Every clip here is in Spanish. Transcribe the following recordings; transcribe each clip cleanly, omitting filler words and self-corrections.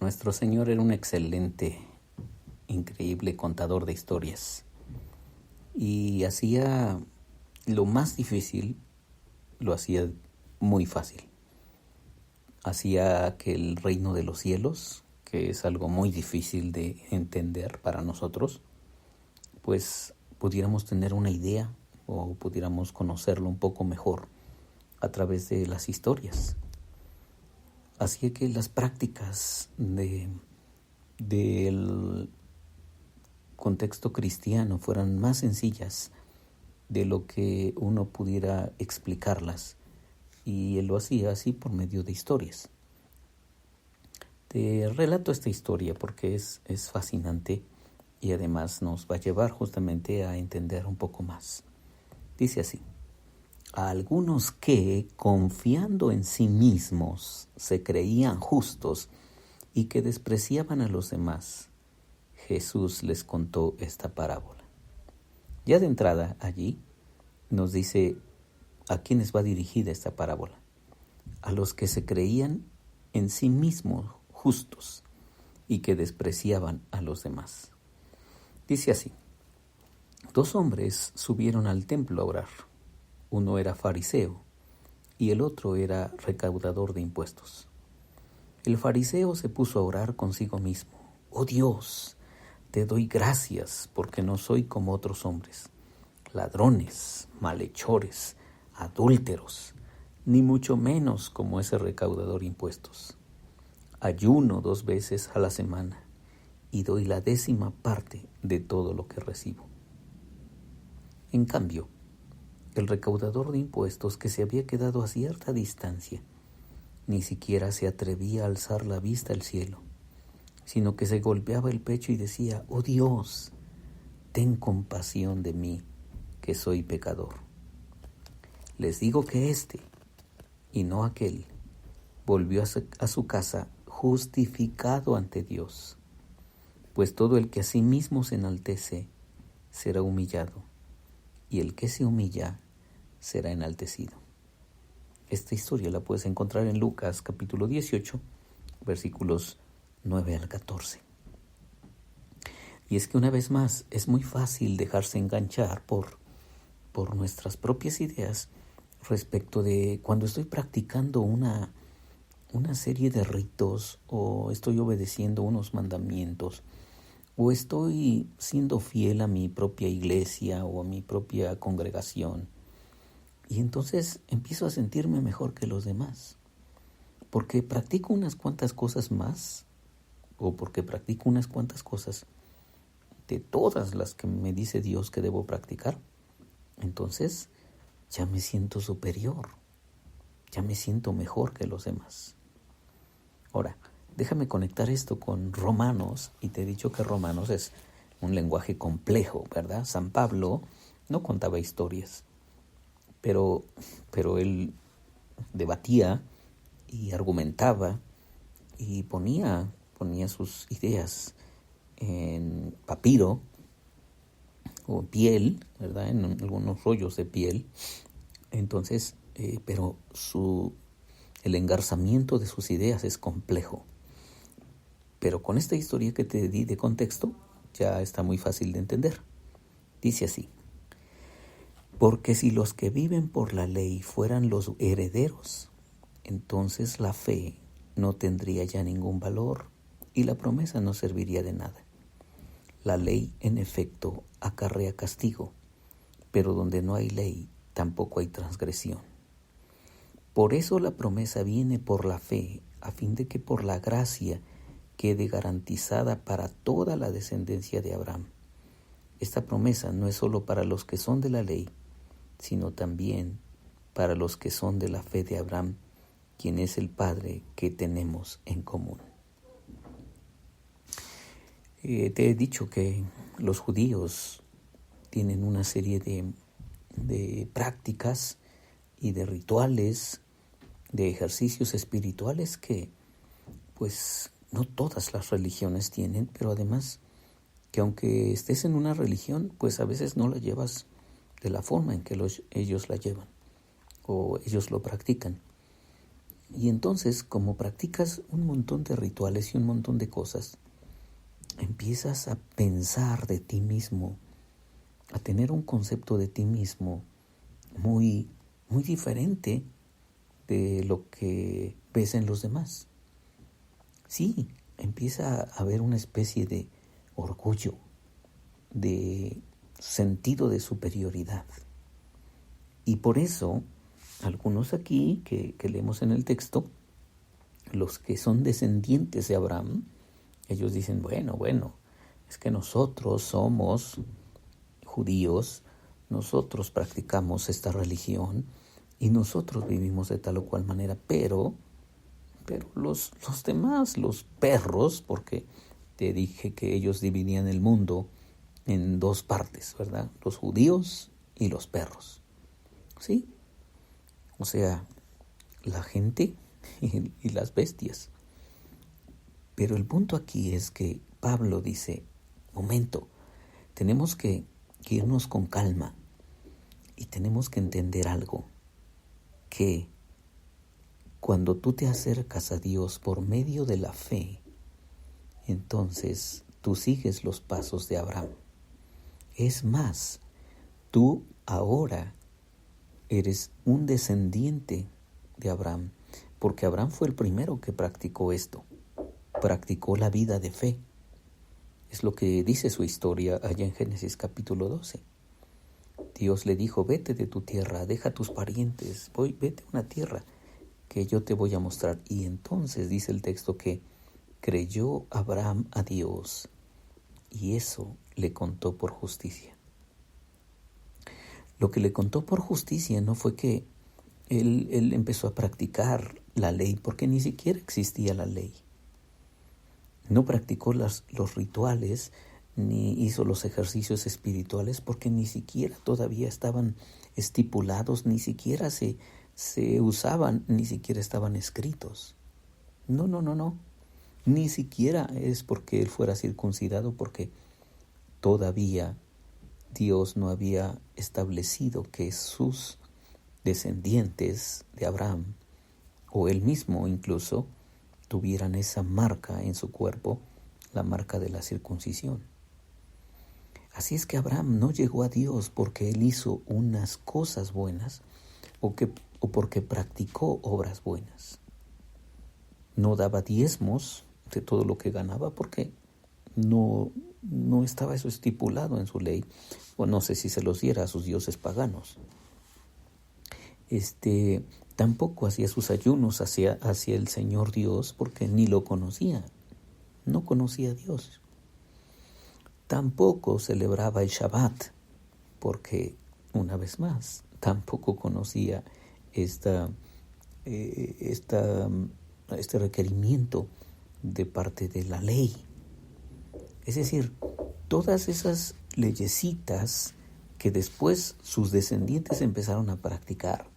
Nuestro Señor era un excelente, increíble contador de historias y hacía lo más difícil, lo hacía muy fácil. Hacía que el reino de los cielos, que es algo muy difícil de entender para nosotros, pues pudiéramos tener una idea o pudiéramos conocerlo un poco mejor a través de las historias. Hacía que las prácticas del contexto cristiano fueran más sencillas de lo que uno pudiera explicarlas, y él lo hacía así por medio de historias. Te relato esta historia porque es fascinante y además nos va a llevar justamente a entender un poco más. Dice así: a algunos que, confiando en sí mismos, se creían justos y que despreciaban a los demás, Jesús les contó esta parábola. Ya de entrada allí nos dice a quiénes va dirigida esta parábola: a los que se creían en sí mismos justos y que despreciaban a los demás. Dice así: 2 hombres subieron al templo a orar. Uno era fariseo y el otro era recaudador de impuestos. El fariseo se puso a orar consigo mismo: oh Dios, te doy gracias porque no soy como otros hombres, ladrones, malhechores, adúlteros, ni mucho menos como ese recaudador de impuestos. Ayuno 2 veces a la semana y doy la 10ª parte de todo lo que recibo. En cambio, el recaudador de impuestos, que se había quedado a cierta distancia, ni siquiera se atrevía a alzar la vista al cielo, sino que se golpeaba el pecho y decía: oh Dios, ten compasión de mí, que soy pecador. Les digo que éste, y no aquel, volvió a su casa justificado ante Dios, pues todo el que a sí mismo se enaltece será humillado, y el que se humilla será enaltecido. Esta historia la puedes encontrar en Lucas capítulo 18, versículos 9 al 14. Y es que una vez más es muy fácil dejarse enganchar por nuestras propias ideas respecto de cuando estoy practicando una serie de ritos, o estoy obedeciendo unos mandamientos, o estoy siendo fiel a mi propia iglesia o a mi propia congregación. Y entonces empiezo a sentirme mejor que los demás, porque practico unas cuantas cosas más, o porque practico unas cuantas cosas de todas las que me dice Dios que debo practicar. Entonces ya me siento superior, ya me siento mejor que los demás. Ahora, déjame conectar esto con Romanos, y te he dicho que Romanos es un lenguaje complejo, ¿verdad? San Pablo no contaba historias, pero él debatía y argumentaba y ponía sus ideas en papiro o en piel, ¿verdad? En algunos rollos de piel. Entonces, pero el engarzamiento de sus ideas es complejo. Pero con esta historia que te di de contexto, ya está muy fácil de entender. Dice así: porque si los que viven por la ley fueran los herederos, entonces la fe no tendría ya ningún valor y la promesa no serviría de nada. La ley, en efecto, acarrea castigo, pero donde no hay ley, tampoco hay transgresión. Por eso la promesa viene por la fe, a fin de que por la gracia quede garantizada para toda la descendencia de Abraham. Esta promesa no es solo para los que son de la ley, sino también para los que son de la fe de Abraham, quien es el Padre que tenemos en común. Te he dicho que los judíos tienen una serie de prácticas y de rituales, de ejercicios espirituales que pues no todas las religiones tienen, pero además que aunque estés en una religión, pues a veces no la llevas de la forma en que ellos la llevan o ellos lo practican. Y entonces, como practicas un montón de rituales y un montón de cosas, empiezas a pensar de ti mismo, a tener un concepto de ti mismo muy, muy diferente de lo que ves en los demás. Sí, empieza a haber una especie de orgullo, de sentido de superioridad. Y por eso, algunos aquí que leemos en el texto, los que son descendientes de Abraham, ellos dicen, bueno, es que nosotros somos judíos, nosotros practicamos esta religión y nosotros vivimos de tal o cual manera, pero los demás, los perros, porque te dije que ellos dividían el mundo en dos partes, ¿verdad? Los judíos y los perros, ¿sí? O sea, la gente y las bestias. Pero el punto aquí es que Pablo dice, momento, tenemos que irnos con calma y tenemos que entender algo, que cuando tú te acercas a Dios por medio de la fe, entonces tú sigues los pasos de Abraham. Es más, tú ahora eres un descendiente de Abraham, porque Abraham fue el primero que practicó esto, practicó la vida de fe. Es lo que dice su historia allá en Génesis capítulo 12. Dios le dijo, vete de tu tierra, deja a tus parientes, vete a una tierra que yo te voy a mostrar. Y entonces dice el texto que creyó Abraham a Dios y eso le contó por justicia. Lo que le contó por justicia no fue que él empezó a practicar la ley, porque ni siquiera existía la ley. No practicó los rituales, ni hizo los ejercicios espirituales, porque ni siquiera todavía estaban estipulados, ni siquiera se usaban, ni siquiera estaban escritos. No. Ni siquiera es porque él fuera circuncidado, porque todavía Dios no había establecido que sus descendientes de Abraham, o él mismo incluso, tuvieran esa marca en su cuerpo, la marca de la circuncisión. Así es que Abraham no llegó a Dios porque él hizo unas cosas buenas o porque practicó obras buenas. No daba diezmos de todo lo que ganaba porque no estaba eso estipulado en su ley, o no sé si se los diera a sus dioses paganos. Tampoco hacía sus ayunos hacia el Señor Dios porque ni lo conocía, no conocía a Dios. Tampoco celebraba el Shabbat porque, una vez más, tampoco conocía este requerimiento de parte de la ley. Es decir, todas esas leyesitas que después sus descendientes empezaron a practicar,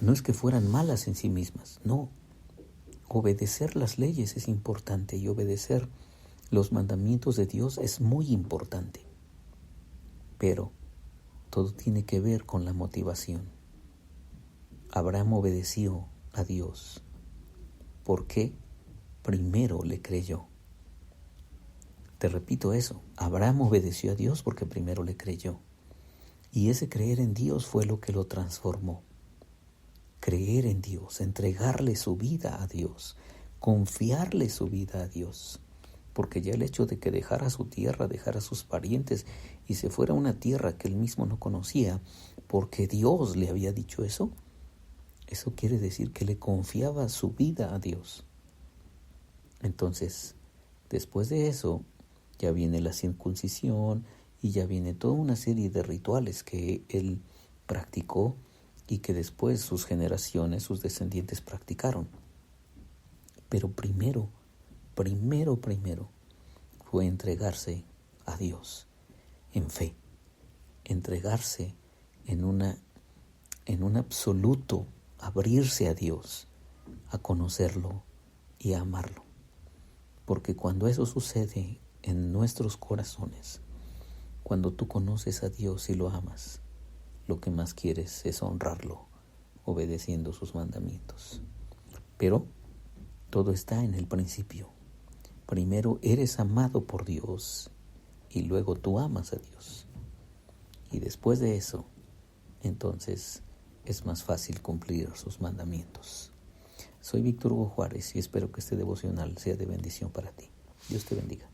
no es que fueran malas en sí mismas, no. Obedecer las leyes es importante y obedecer los mandamientos de Dios es muy importante. Pero todo tiene que ver con la motivación. Abraham obedeció a Dios porque primero le creyó. Te repito eso, Abraham obedeció a Dios porque primero le creyó. Y ese creer en Dios fue lo que lo transformó. Creer en Dios, entregarle su vida a Dios, confiarle su vida a Dios. Porque ya el hecho de que dejara su tierra, dejara sus parientes y se fuera a una tierra que él mismo no conocía, porque Dios le había dicho eso quiere decir que le confiaba su vida a Dios. Entonces, después de eso, ya viene la circuncisión y ya viene toda una serie de rituales que él practicó y que después sus generaciones, sus descendientes practicaron. Pero primero fue entregarse a Dios en fe, entregarse en un absoluto, abrirse a Dios, a conocerlo y a amarlo. Porque cuando eso sucede en nuestros corazones, cuando tú conoces a Dios y lo amas, lo que más quieres es honrarlo, obedeciendo sus mandamientos. Pero todo está en el principio. Primero eres amado por Dios y luego tú amas a Dios. Y después de eso, entonces es más fácil cumplir sus mandamientos. Soy Víctor Hugo Juárez y espero que este devocional sea de bendición para ti. Dios te bendiga.